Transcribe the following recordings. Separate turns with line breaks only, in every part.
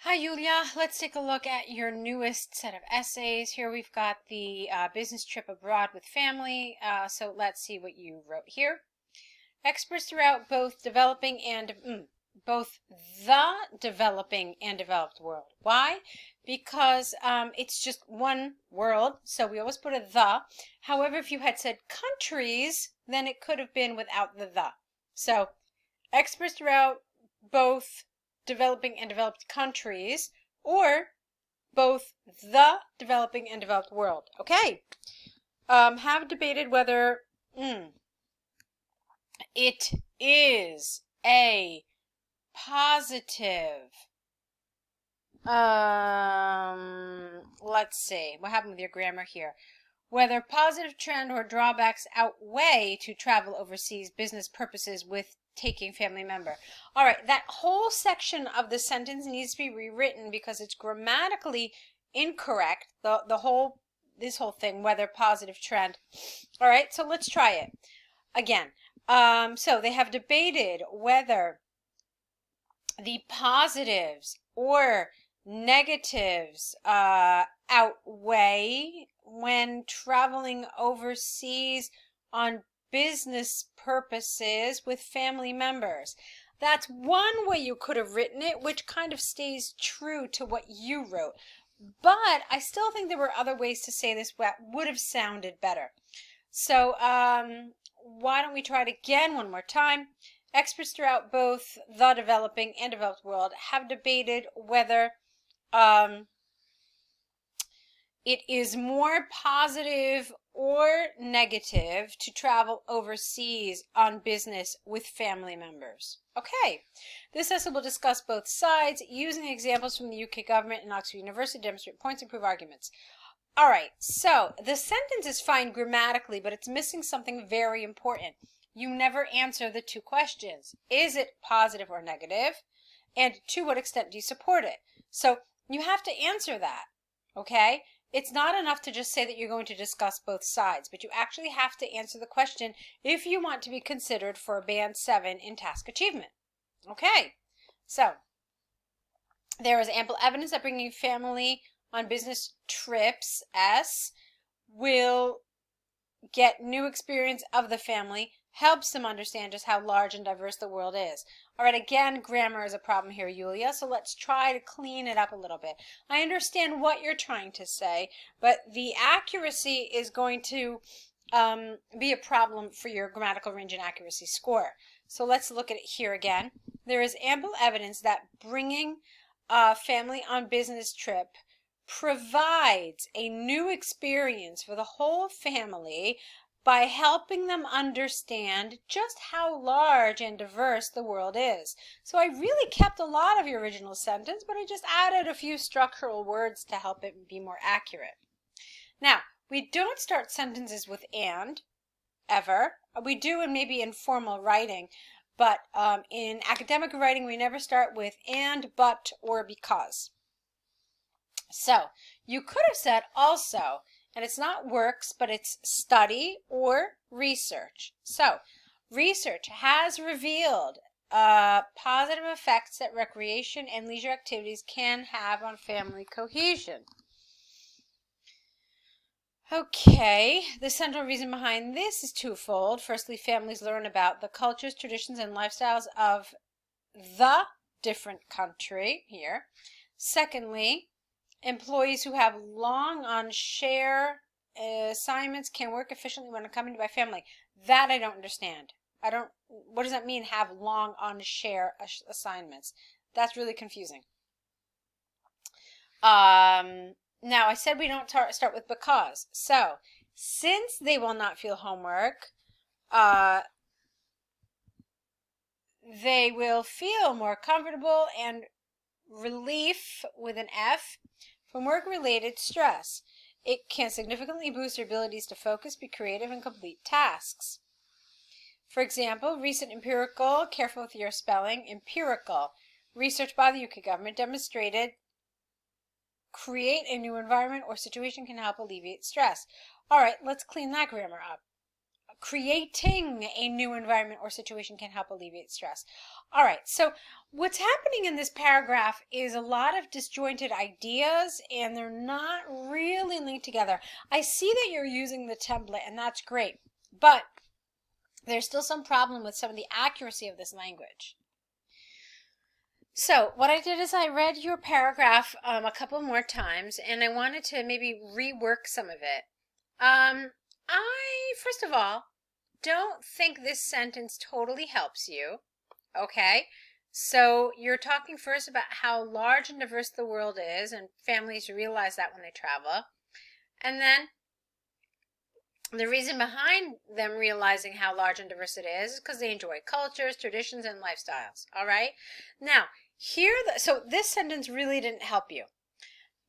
Hi, Yulia. Let's take a look at your newest set of essays. Here we've got the business trip abroad with family. So let's see what you wrote here. Experts throughout both developing and both the developing and developed world. Why? Because it's just one world, so we always put a the. However, if you had said countries, then it could have been without the the. So experts throughout both developing and developed countries, or both the developing and developed world. Okay. Have debated whether it is a positive. Let's see. What happened with your grammar here? Whether positive trend or drawbacks outweigh to travel overseas business purposes with taking family member. All right, that whole section of the sentence needs to be rewritten because it's grammatically incorrect. This whole thing, whether positive trend. All right, so let's try it again. So they have debated whether the positives or negatives outweigh when traveling overseas on business purposes with family members. That's one way you could have written it, which kind of stays true to what you wrote. But I still think there were other ways to say this that would have sounded better. So why don't we try it again one more time? Experts throughout both the developing and developed world have debated whether it is more positive or negative to travel overseas on business with family members. Okay, this essay will discuss both sides using examples from the UK government and Oxford University to demonstrate points and prove arguments. All right, so the sentence is fine grammatically, but it's missing something very important. You never answer the two questions. Is it positive or negative? And to what extent do you support it? So you have to answer that, okay? It's not enough to just say that you're going to discuss both sides, but you actually have to answer the question if you want to be considered for a Band 7 in task achievement. Okay, so there is ample evidence that bringing family on business trips, S, will get new experience of the family, helps them understand just how large and diverse the world is. All right, again, grammar is a problem here, Yulia, so let's try to clean it up a little bit. I understand what you're trying to say, but the accuracy is going to be a problem for your grammatical range and accuracy score. So let's look at it here again. There is ample evidence that bringing a family on business trip provides a new experience for the whole family by helping them understand just how large and diverse the world is. So I really kept a lot of your original sentence, but I just added a few structural words to help it be more accurate. Now, we don't start sentences with and, ever. We do in maybe informal writing, but in academic writing, we never start with and, but, or because. So you could have said also, and it's not works, but it's study or research. So research has revealed positive effects that recreation and leisure activities can have on family cohesion. Okay, the central reason behind this is twofold. Firstly, families learn about the cultures, traditions, and lifestyles of the different country here. Secondly, employees who have long on share assignments can work efficiently when accompanied by family. That I don't understand. What does that mean, have long on share assignments? That's really confusing. Now, I said we don't start with because. So, since they will not feel homework, they will feel more comfortable and relief with an F from work-related stress. It can significantly boost their abilities to focus, be creative, and complete tasks. For example, recent empirical, careful with your spelling, empirical research by the UK government demonstrated create a new environment or situation can help alleviate stress. All right, let's clean that grammar up. creating a new environment or situation can help alleviate stress. All right, so what's happening in this paragraph is a lot of disjointed ideas, and they're not really linked together. I see that you're using the template, and that's great, but there's still some problem with some of the accuracy of this language. So what I did is I read your paragraph a couple more times, and I wanted to maybe rework some of it. I, first of all, don't think this sentence totally helps you, okay? So you're talking first about how large and diverse the world is, and families realize that when they travel. And then the reason behind them realizing how large and diverse it is because they enjoy cultures, traditions, and lifestyles, all right? Now, so this sentence really didn't help you.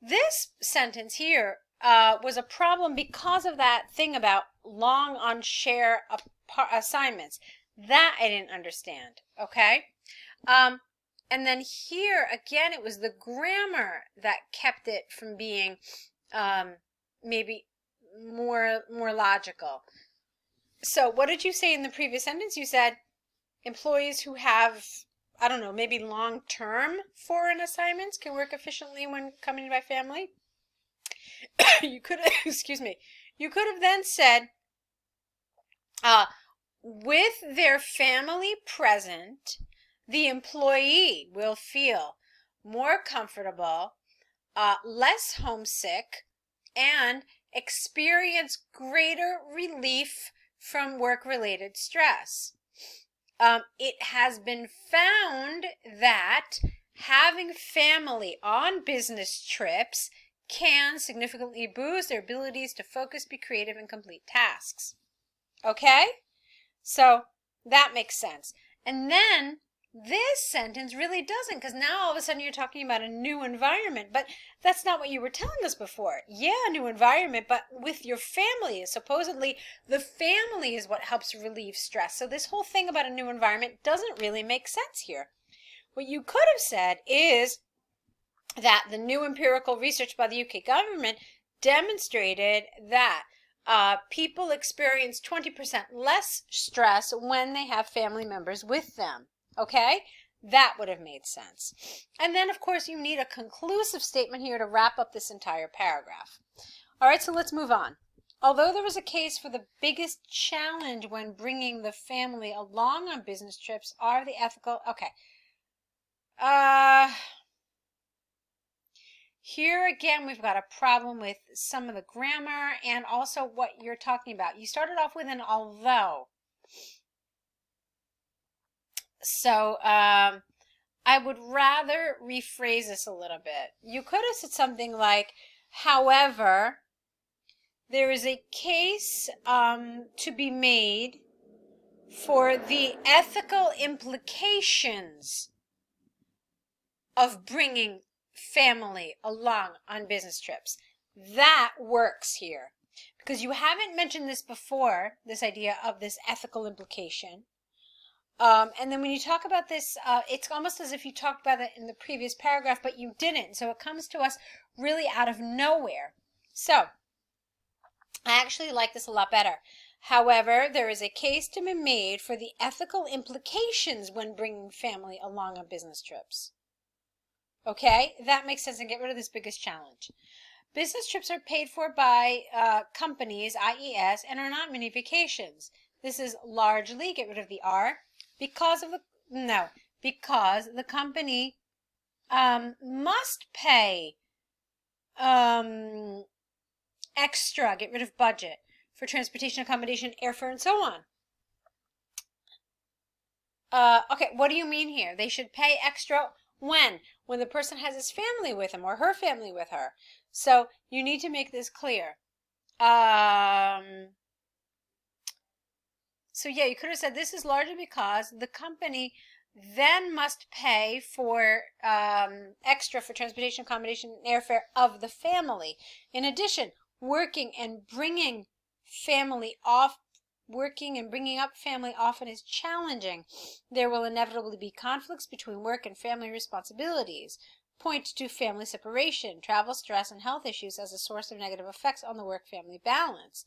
This sentence here was a problem because of that thing about long on share assignments. That I didn't understand, okay? And then here, again, it was the grammar that kept it from being maybe more logical. So what did you say in the previous sentence? You said employees who have, I don't know, maybe long-term foreign assignments can work efficiently when accompanied by family. You could have, excuse me, you could have then said, with their family present, the employee will feel more comfortable, less homesick, and experience greater relief from work-related stress. It has been found that having family on business trips can significantly boost their abilities to focus, be creative, and complete tasks. Okay? So that makes sense. And then this sentence really doesn't, because now all of a sudden you're talking about a new environment, but that's not what you were telling us before. Yeah, a new environment, but with your family. Supposedly the family is what helps relieve stress. So this whole thing about a new environment doesn't really make sense here. What you could have said is that the new empirical research by the UK government demonstrated that people experience 20% less stress when they have family members with them. Okay? That would have made sense. And then, of course, you need a conclusive statement here to wrap up this entire paragraph. All right, so let's move on. Although there was a case for the biggest challenge when bringing the family along on business trips are the ethical... Okay. Here again, we've got a problem with some of the grammar and also what you're talking about. You started off with an although. So I would rather rephrase this a little bit. You could have said something like, however, there is a case to be made for the ethical implications of bringing family along on business trips. That works here because you haven't mentioned this before, this idea of this ethical implication. And then when you talk about this, it's almost as if you talked about it in the previous paragraph, but you didn't. So it comes to us really out of nowhere. So I actually like this a lot better. However, there is a case to be made for the ethical implications when bringing family along on business trips. Okay, that makes sense, and get rid of this biggest challenge. Business trips are paid for by companies, IES, and are not mini vacations. This is largely, get rid of the R, because the company must pay extra, get rid of budget, for transportation, accommodation, airfare, and so on. Okay, what do you mean here? They should pay extra when? When the person has his family with him or her family with her. So you need to make this clear. So yeah, you could have said this is largely because the company then must pay for extra for transportation, accommodation, and airfare of the family. In addition, working and bringing up family often is challenging. There will inevitably be conflicts between work and family responsibilities. Point to family separation, travel stress, and health issues as a source of negative effects on the work-family balance.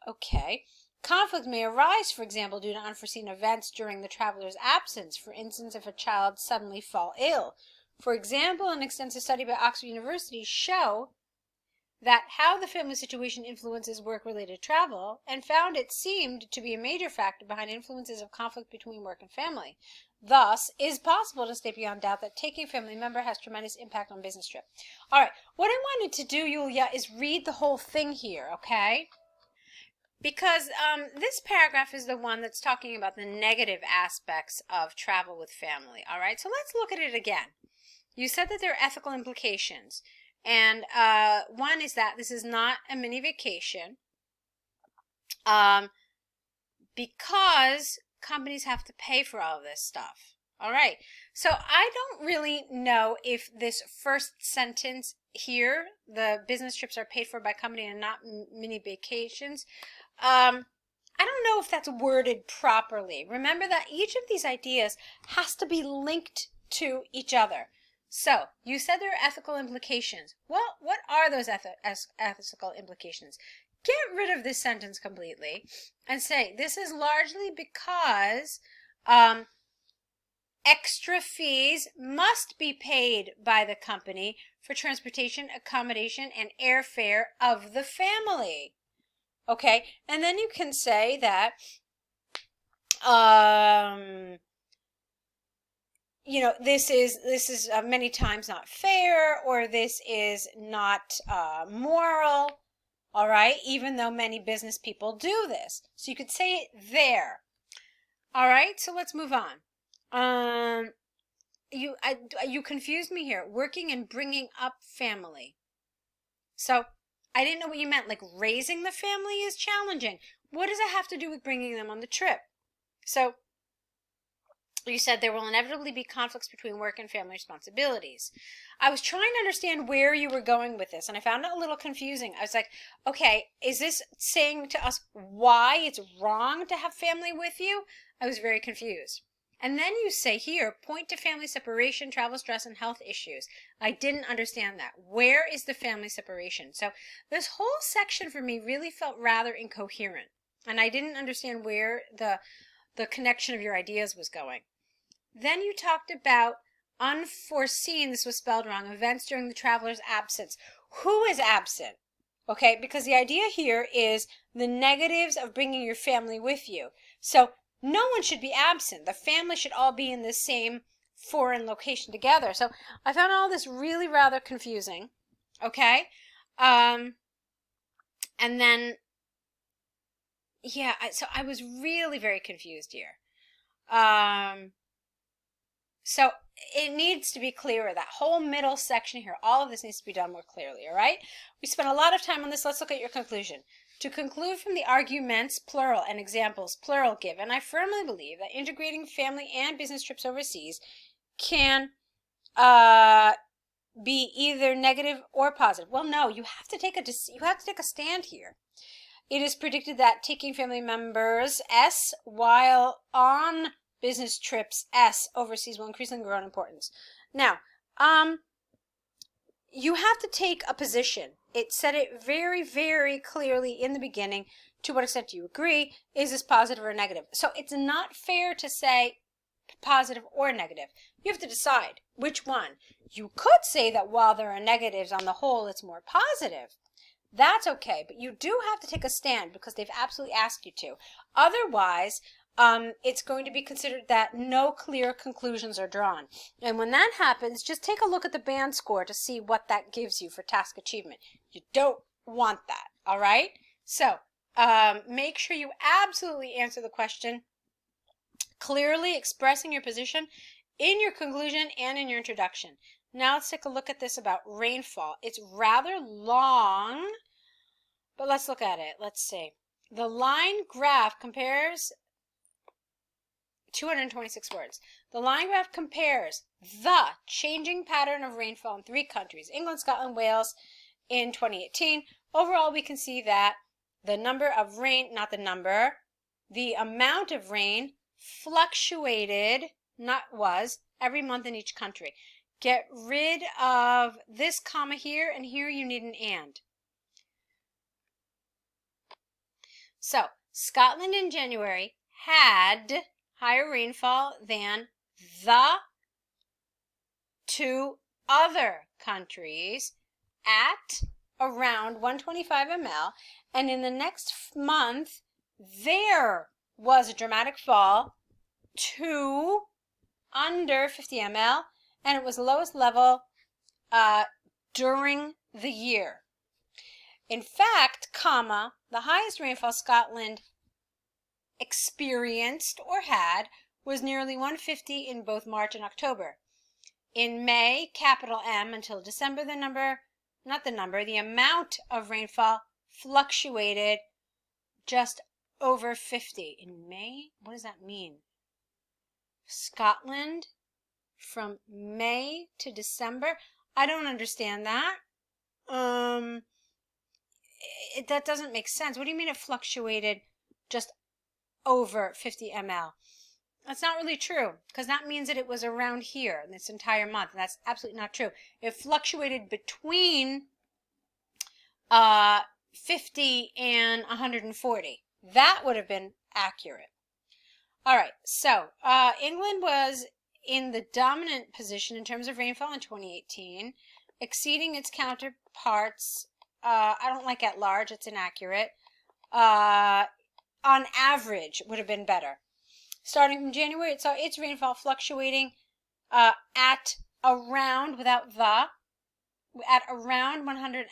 Okay, Conflict may arise, for example, due to unforeseen events during the traveler's absence. For instance, if a child suddenly fall ill. For example, an extensive study by Oxford University show that how the family situation influences work-related travel, and found it seemed to be a major factor behind influences of conflict between work and family. Thus, it is possible to state beyond doubt that taking a family member has tremendous impact on business trip. All right, what I wanted to do, Yulia, is read the whole thing here, okay? Because this paragraph is the one that's talking about the negative aspects of travel with family, all right? So let's look at it again. You said that there are ethical implications. And one is that this is not a mini vacation because companies have to pay for all of this stuff. All right. So I don't really know if this first sentence here, the business trips are paid for by company and not mini vacations, I don't know if that's worded properly. Remember that each of these ideas has to be linked to each other. So, you said there are ethical implications. Well, what are those ethical implications? Get rid of this sentence completely and say, this is largely because extra fees must be paid by the company for transportation, accommodation, and airfare of the family. Okay, and then you can say that you know, this is many times not fair, or this is not moral, all right, even though many business people do this. So you could say it there. All right, so let's move on. You confused me here. Working and bringing up family. So I didn't know what you meant, like raising the family is challenging. What does it have to do with bringing them on the trip? So you said there will inevitably be conflicts between work and family responsibilities. I was trying to understand where you were going with this, and I found it a little confusing. I was like, okay, is this saying to us why it's wrong to have family with you? I was very confused. And then you say here, point to family separation, travel stress, and health issues. I didn't understand that. Where is the family separation? So this whole section for me really felt rather incoherent, and I didn't understand where the connection of your ideas was going. Then you talked about unforeseen, this was spelled wrong, events during the traveler's absence. Who is absent? Okay, because the idea here is the negatives of bringing your family with you. So no one should be absent. The family should all be in the same foreign location together. So I found all this really rather confusing. Okay, and then, yeah, so I was really very confused here. So it needs to be clearer. That whole middle section here, all of this needs to be done more clearly, all right? We spent a lot of time on this. Let's look at your conclusion. To conclude from the arguments, plural, and examples, plural, given, I firmly believe that integrating family and business trips overseas can be either negative or positive. Well, no, you have to take a stand here. It is predicted that taking family members while on business trips overseas will increasingly grow in importance. Now, you have to take a position. It said it very, very clearly in the beginning. To what extent do you agree? Is this positive or negative? So it's not fair to say positive or negative. You have to decide which one. You could say that while there are negatives, on the whole, it's more positive. That's okay, but you do have to take a stand because they've absolutely asked you to. Otherwise, it's going to be considered that no clear conclusions are drawn. And when that happens, just take a look at the band score to see what that gives you for task achievement. You don't want that, all right? So make sure you absolutely answer the question, clearly expressing your position in your conclusion and in your introduction. Now let's take a look at this about rainfall. It's rather long, but let's look at it. Let's see. The line graph compares 226 words. The line graph compares the changing pattern of rainfall in 3 countries, England, Scotland, Wales, in 2018. Overall, we can see that the number of rain, not the number, the amount of rain fluctuated, every month in each country. Get rid of this comma here, and here you need an and. So, Scotland in January had higher rainfall than the two other countries at around 125 ml, and in the next month there was a dramatic fall to under 50 ml, and it was the lowest level during the year. In fact, the highest rainfall Scotland experienced or had was nearly 150 in both March and October. In May, capital M, until December, the amount of rainfall fluctuated just over 50. In May? What does that mean? Scotland from May to December? I don't understand that. That doesn't make sense. What do you mean it fluctuated just over 50 ml? That's not really true, because that means that it was around here this entire month, and that's absolutely not true. It fluctuated between 50 and 140. That would have been accurate. All right, so England was in the dominant position in terms of rainfall in 2018, exceeding its counterparts. I don't like at large, it's inaccurate. On average would have been better. Starting from January, it saw its rainfall fluctuating at around 100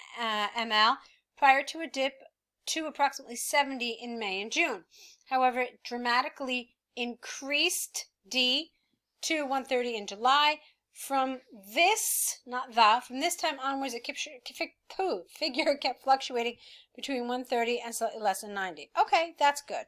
ml prior to a dip to approximately 70 in May and June. However, it dramatically increased D to 130 in July. From this time onwards, figure kept fluctuating between 130 and slightly less than 90. Okay, that's good.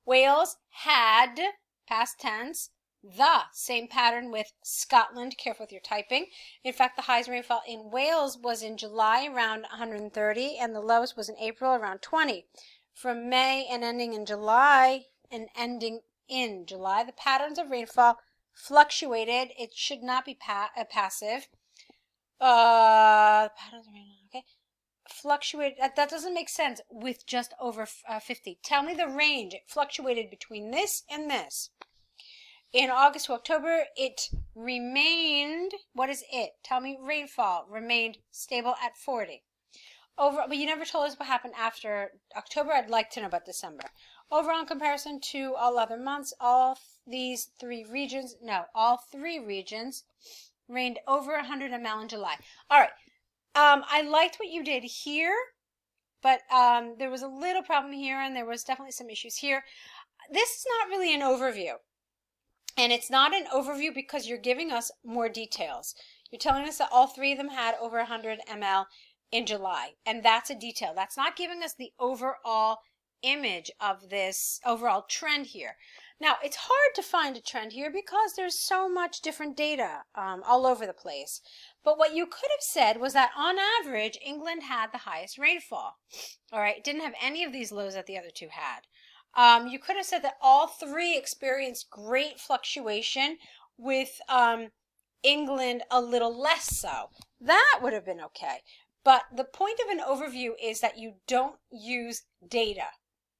Wales had, past tense, the same pattern with Scotland. Careful with your typing. In fact, the highest rainfall in Wales was in July, around 130, and the lowest was in April, around 20. From May and ending in July, the patterns of rainfall fluctuated. It should not be passive. Patterns of rainfall, okay. Fluctuated, that doesn't make sense with just over 50. Tell me the range. It fluctuated between this and this. In August to October, it remained, what is it? Tell me rainfall, remained stable at 40. But you never told us what happened after October. I'd like to know about December. Overall, in comparison to all other months, all three regions rained over 100 ml in July. All right. I liked what you did here, but there was a little problem here, and there was definitely some issues here. This is not really an overview, and it's not an overview because you're giving us more details. You're telling us that all three of them had over 100 ml in July, and that's a detail. That's not giving us the overall image of this overall trend here. Now, it's hard to find a trend here because there's so much different data all over the place. But what you could have said was that on average, England had the highest rainfall. All right, it didn't have any of these lows that the other two had. You could have said that all three experienced great fluctuation with England a little less so. That would have been okay. But the point of an overview is that you don't use data.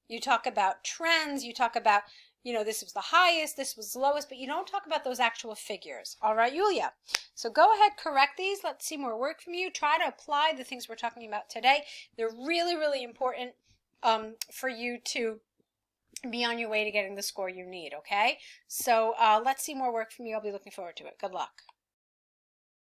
You talk about trends, you talk about, this was the highest, this was the lowest, but you don't talk about those actual figures. All right, Yulia. So go ahead, correct these. Let's see more work from you. Try to apply the things we're talking about today. They're really, really important for you to be on your way to getting the score you need, okay? So let's see more work from you. I'll be looking forward to it. Good luck.